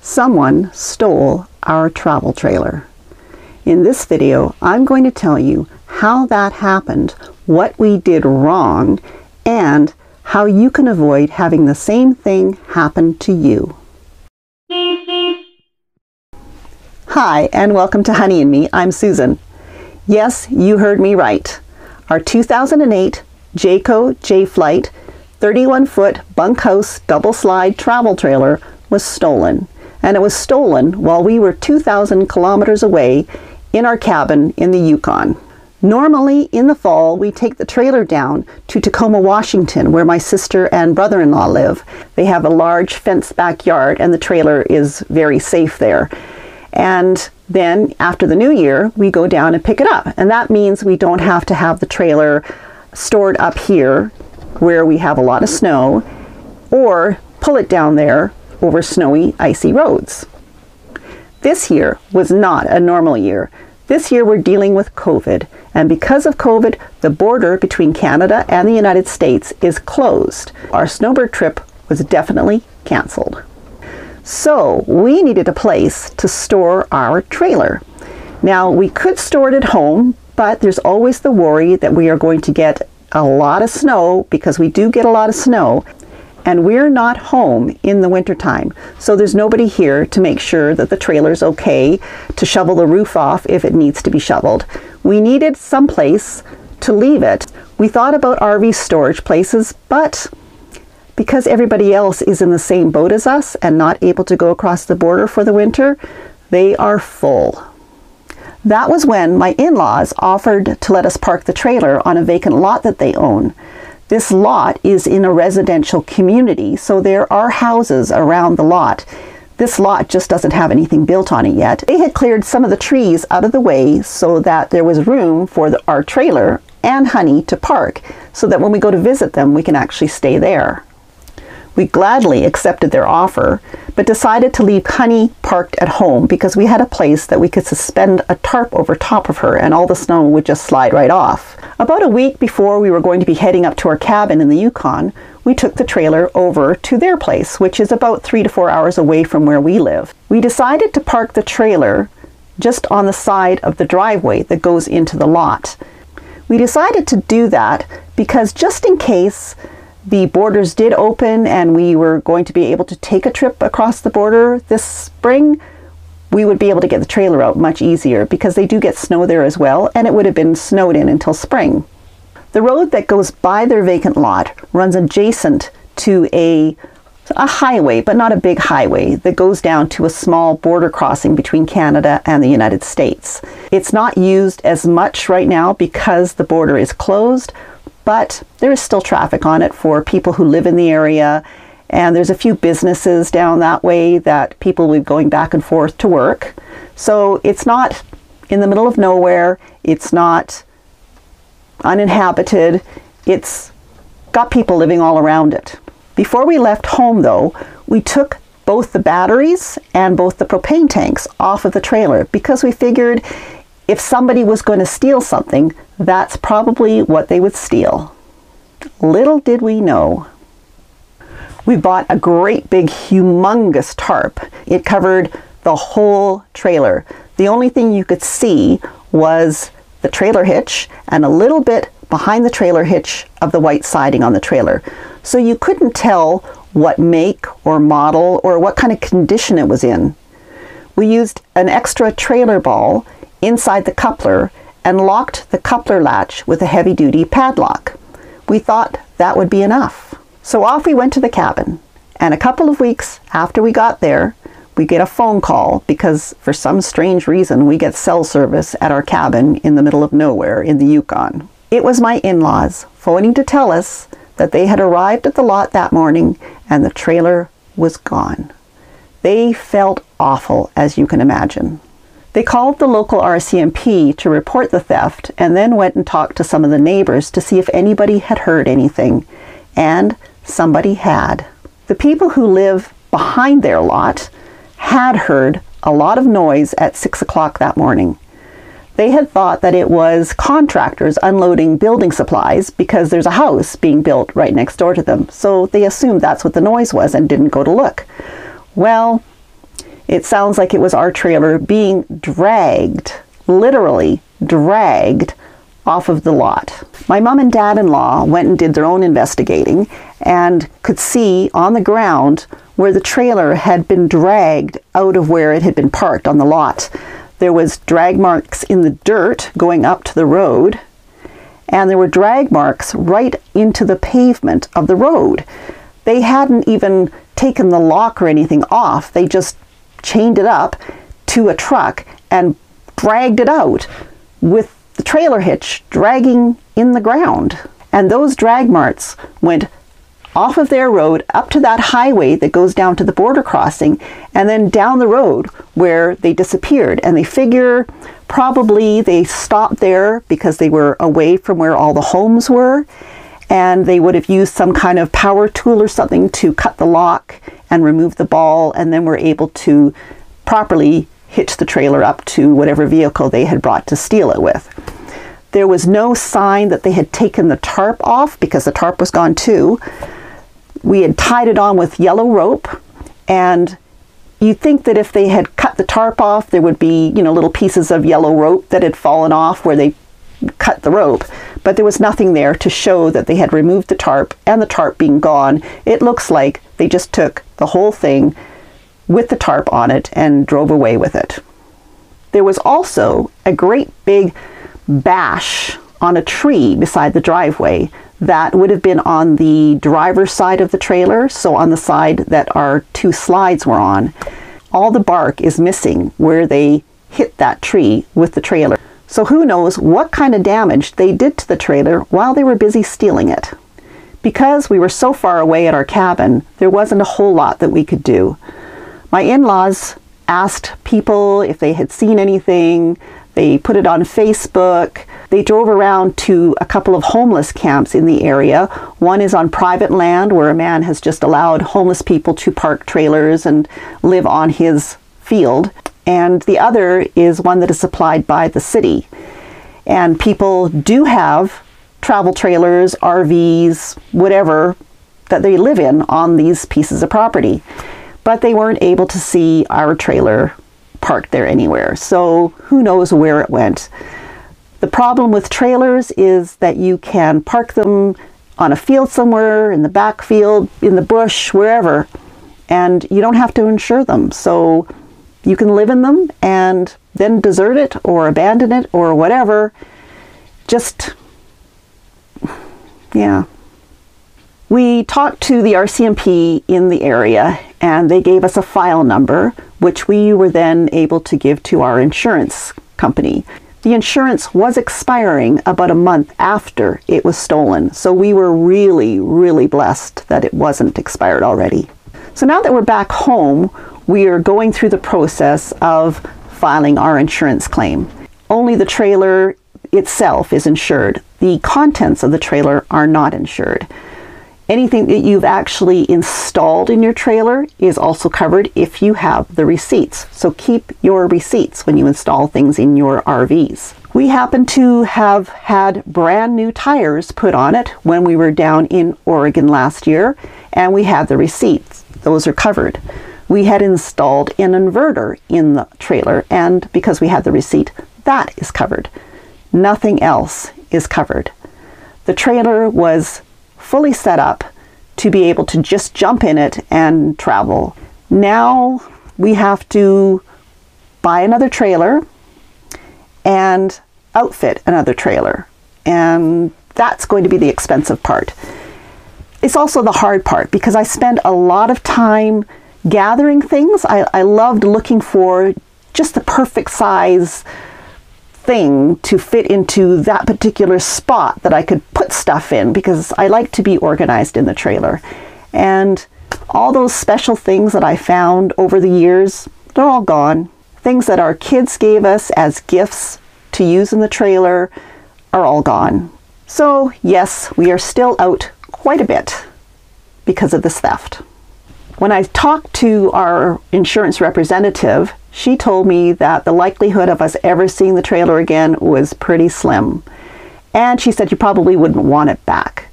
Someone stole our travel trailer. In this video, I'm going to tell you how that happened, what we did wrong, and how you can avoid having the same thing happen to you. Hi, and welcome to Honey and Me. I'm Susan. Yes, you heard me right. Our 2008 Jayco J-Flight 31-foot bunkhouse double slide travel trailer was stolen. And it was stolen while we were 2,000 kilometers away in our cabin in the Yukon. Normally in the fall we take the trailer down to Tacoma, Washington, where my sister and brother-in-law live. They have a large fenced backyard and the trailer is very safe there. And then after the new year we go down and pick it up, and that means we don't have to have the trailer stored up here where we have a lot of snow, or pull it down there over snowy, icy roads. This year was not a normal year. This year we're dealing with COVID, and because of COVID, the border between Canada and the United States is closed. Our snowbird trip was definitely canceled. So we needed a place to store our trailer. Now we could store it at home, but there's always the worry that we are going to get a lot of snow, because we do get a lot of snow. And we're not home in the wintertime, so there's nobody here to make sure that the trailer's okay, to shovel the roof off if it needs to be shoveled. We needed some place to leave it. We thought about RV storage places, but because everybody else is in the same boat as us and not able to go across the border for the winter, they are full. That was when my in-laws offered to let us park the trailer on a vacant lot that they own. This lot is in a residential community, so there are houses around the lot. This lot just doesn't have anything built on it yet. They had cleared some of the trees out of the way so that there was room for our trailer and Honey to park, so that when we go to visit them, we can actually stay there. We gladly accepted their offer, but decided to leave Honey parked at home because we had a place that we could suspend a tarp over top of her and all the snow would just slide right off. About a week before we were going to be heading up to our cabin in the Yukon, we took the trailer over to their place, which is about 3 to 4 hours away from where we live. We decided to park the trailer just on the side of the driveway that goes into the lot. We decided to do that because just in case the borders did open and we were going to be able to take a trip across the border this spring, we would be able to get the trailer out much easier, because they do get snow there as well, and it would have been snowed in until spring. The road that goes by their vacant lot runs adjacent to a highway, but not a big highway, that goes down to a small border crossing between Canada and the United States. It's not used as much right now because the border is closed, but there is still traffic on it for people who live in the area, and there's a few businesses down that way that people will be going back and forth to work. So it's not in the middle of nowhere, it's not uninhabited, it's got people living all around it. Before we left home though, we took both the batteries and both the propane tanks off of the trailer, because we figured if somebody was going to steal something, that's probably what they would steal. Little did we know. We bought a great big humongous tarp. It covered the whole trailer. The only thing you could see was the trailer hitch and a little bit behind the trailer hitch of the white siding on the trailer. So you couldn't tell what make or model or what kind of condition it was in. We used an extra trailer ball inside the coupler and locked the coupler latch with a heavy-duty padlock. We thought that would be enough. So off we went to the cabin, and a couple of weeks after we got there, we get a phone call because for some strange reason we get cell service at our cabin in the middle of nowhere in the Yukon. It was my in-laws phoning to tell us that they had arrived at the lot that morning and the trailer was gone. They felt awful, as you can imagine. They called the local RCMP to report the theft and then went and talked to some of the neighbors to see if anybody had heard anything. And somebody had. The people who live behind their lot had heard a lot of noise at 6 o'clock that morning. They had thought that it was contractors unloading building supplies because there's a house being built right next door to them. So they assumed that's what the noise was and didn't go to look. Well, It sounds like it was our trailer being dragged, literally dragged, off of the lot. My mom and dad-in-law went and did their own investigating and could see on the ground where the trailer had been dragged out of where it had been parked on the lot. There was drag marks in the dirt going up to the road, and there were drag marks right into the pavement of the road. They hadn't even taken the lock or anything off. They just chained it up to a truck and dragged it out with the trailer hitch dragging in the ground. And those drag marks went off of their road up to that highway that goes down to the border crossing, and then down the road where they disappeared. And they figure probably they stopped there because they were away from where all the homes were, and they would have used some kind of power tool or something to cut the lock and remove the ball, and then were able to properly hitch the trailer up to whatever vehicle they had brought to steal it with. There was no sign that they had taken the tarp off because the tarp was gone too. We had tied it on with yellow rope, and you'd think that if they had cut the tarp off, there would be, little pieces of yellow rope that had fallen off where they cut the rope, but there was nothing there to show that they had removed the tarp, and the tarp being gone, it looks like they just took the whole thing with the tarp on it and drove away with it. There was also a great big bash on a tree beside the driveway that would have been on the driver's side of the trailer, so on the side that our two slides were on. All the bark is missing where they hit that tree with the trailer. So who knows what kind of damage they did to the trailer while they were busy stealing it. Because we were so far away at our cabin, there wasn't a whole lot that we could do. My in-laws asked people if they had seen anything. They put it on Facebook. They drove around to a couple of homeless camps in the area. One is on private land where a man has just allowed homeless people to park trailers and live on his field. And the other is one that is supplied by the city. And people do have travel trailers, RVs, whatever, that they live in on these pieces of property. But they weren't able to see our trailer parked there anywhere. So who knows where it went. The problem with trailers is that you can park them on a field somewhere, in the backfield, in the bush, wherever, and you don't have to insure them. So you can live in them and then desert it or abandon it or whatever. Just, yeah. We talked to the RCMP in the area, and they gave us a file number, which we were then able to give to our insurance company. The insurance was expiring about a month after it was stolen, so we were really, really blessed that it wasn't expired already. So now that we're back home, we are going through the process of filing our insurance claim. Only the trailer itself is insured. The contents of the trailer are not insured. Anything that you've actually installed in your trailer is also covered if you have the receipts. So keep your receipts when you install things in your RVs. We happen to have had brand new tires put on it when we were down in Oregon last year, and we had the receipts. Those are covered. We had installed an inverter in the trailer, and because we had the receipt, that is covered. Nothing else is covered. The trailer was fully set up to be able to just jump in it and travel. Now we have to buy another trailer and outfit another trailer, and that's going to be the expensive part. It's also the hard part because I spend a lot of time gathering things. I loved looking for just the perfect size thing to fit into that particular spot that I could put stuff in, because I like to be organized in the trailer. And all those special things that I found over the years, they're all gone. Things that our kids gave us as gifts to use in the trailer are all gone. So yes, we are still out quite a bit because of this theft. When I talked to our insurance representative, she told me that the likelihood of us ever seeing the trailer again was pretty slim. And she said you probably wouldn't want it back.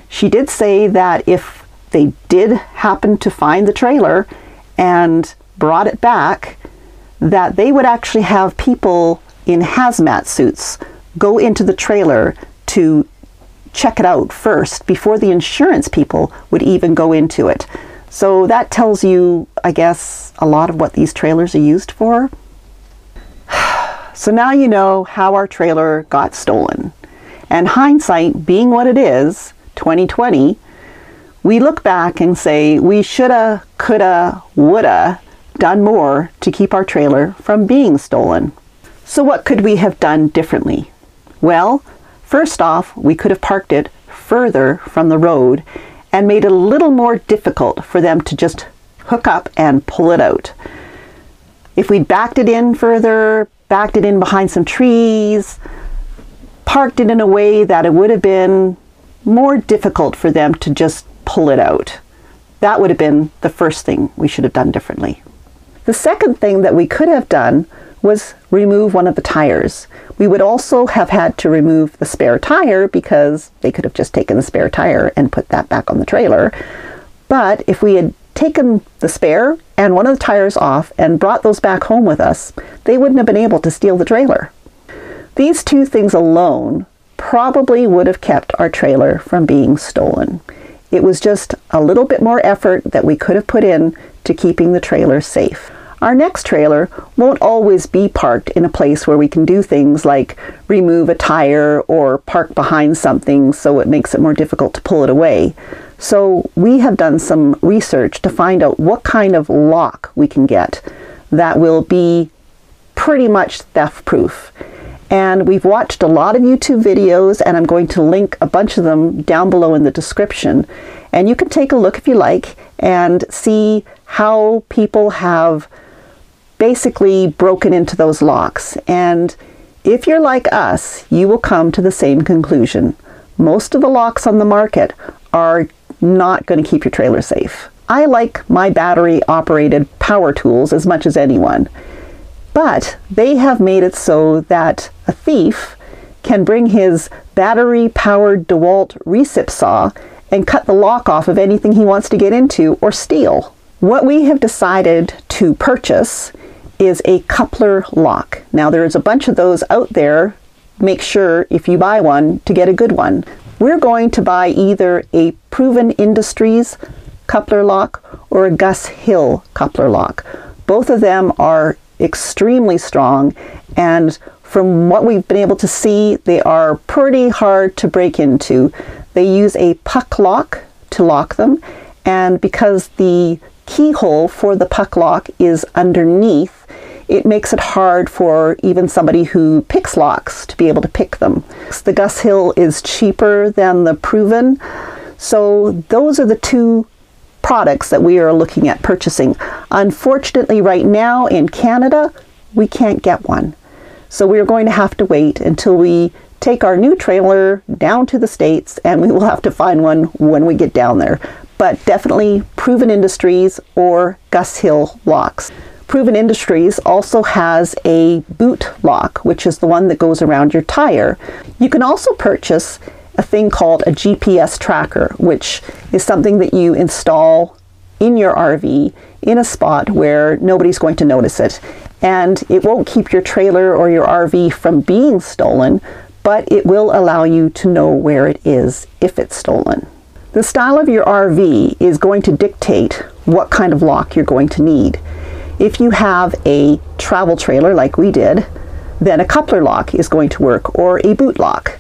She did say that if they did happen to find the trailer and brought it back, that they would actually have people in hazmat suits go into the trailer to check it out first before the insurance people would even go into it. So that tells you, I guess, a lot of what these trailers are used for. So now you know how our trailer got stolen. And hindsight being what it is, 2020, we look back and say we shoulda, coulda, woulda done more to keep our trailer from being stolen. So what could we have done differently? Well, first off, we could have parked it further from the road and made it a little more difficult for them to just hook up and pull it out. If we'd backed it in further, backed it in behind some trees, parked it in a way that it would have been more difficult for them to just pull it out. That would have been the first thing we should have done differently. The second thing that we could have done was remove one of the tires. We would also have had to remove the spare tire because they could have just taken the spare tire and put that back on the trailer. But if we had taken the spare and one of the tires off and brought those back home with us, they wouldn't have been able to steal the trailer. These two things alone probably would have kept our trailer from being stolen. It was just a little bit more effort that we could have put in to keeping the trailer safe. Our next trailer won't always be parked in a place where we can do things like remove a tire or park behind something so it makes it more difficult to pull it away. So we have done some research to find out what kind of lock we can get that will be pretty much theft-proof. And we've watched a lot of YouTube videos, and I'm going to link a bunch of them down below in the description. And you can take a look if you like and see how people have basically broken into those locks. And if you're like us, you will come to the same conclusion. Most of the locks on the market are not going to keep your trailer safe. I like my battery operated power tools as much as anyone, but they have made it so that a thief can bring his battery powered DeWalt recip saw and cut the lock off of anything he wants to get into or steal. What we have decided to purchase is a coupler lock. Now there's a bunch of those out there. Make sure if you buy one to get a good one. We're going to buy either a Proven Industries coupler lock or a GusHill coupler lock. Both of them are extremely strong, and from what we've been able to see, they are pretty hard to break into. They use a puck lock to lock them, and because the keyhole for the puck lock is underneath, it makes it hard for even somebody who picks locks to be able to pick them. The GusHill is cheaper than the Proven, so those are the two products that we are looking at purchasing. Unfortunately, right now in Canada, we can't get one. So we're going to have to wait until we take our new trailer down to the States, and we will have to find one when we get down there. But definitely Proven Industries or GusHill locks. Proven Industries also has a boot lock, which is the one that goes around your tire. You can also purchase a thing called a GPS tracker, which is something that you install in your RV in a spot where nobody's going to notice it. And it won't keep your trailer or your RV from being stolen, but it will allow you to know where it is if it's stolen. The style of your RV is going to dictate what kind of lock you're going to need. If you have a travel trailer like we did, then a coupler lock is going to work, or a boot lock.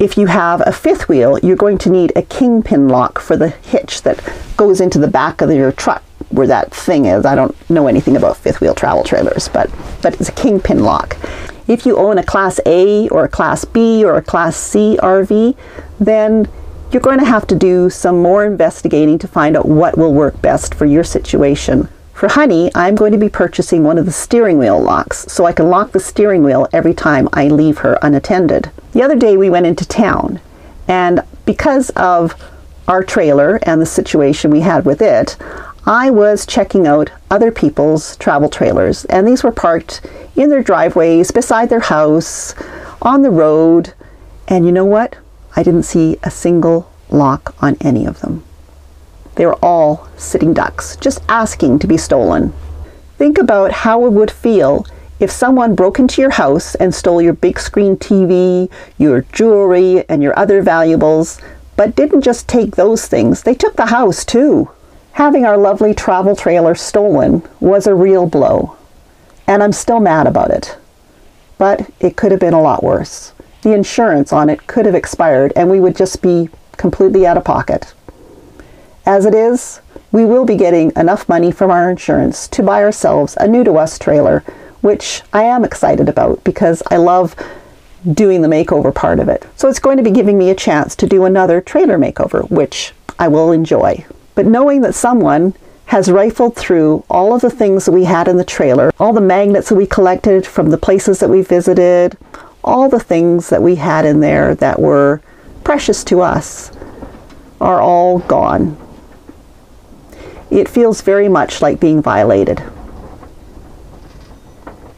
If you have a fifth wheel, you're going to need a kingpin lock for the hitch that goes into the back of your truck where that thing is. I don't know anything about fifth wheel travel trailers, but it's a kingpin lock. If you own a Class A or a Class B or a Class C RV, then you're going to have to do some more investigating to find out what will work best for your situation. For Honey, I'm going to be purchasing one of the steering wheel locks so I can lock the steering wheel every time I leave her unattended. The other day we went into town, and because of our trailer and the situation we had with it, I was checking out other people's travel trailers, and these were parked in their driveways, beside their house, on the road, and you know what? I didn't see a single lock on any of them. They were all sitting ducks, just asking to be stolen. Think about how it would feel if someone broke into your house and stole your big screen TV, your jewelry, and your other valuables, but didn't just take those things, they took the house too. Having our lovely travel trailer stolen was a real blow, and I'm still mad about it. But it could have been a lot worse. The insurance on it could have expired and we would just be completely out of pocket. As it is, we will be getting enough money from our insurance to buy ourselves a new to us trailer, which I am excited about because I love doing the makeover part of it. So it's going to be giving me a chance to do another trailer makeover, which I will enjoy. But knowing that someone has rifled through all of the things that we had in the trailer, all the magnets that we collected from the places that we visited, all the things that we had in there that were precious to us are all gone. It feels very much like being violated.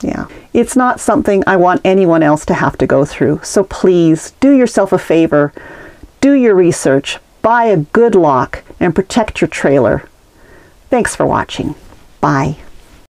Yeah. It's not something I want anyone else to have to go through. So please do yourself a favor, do your research, buy a good lock, and protect your trailer. Thanks for watching. Bye.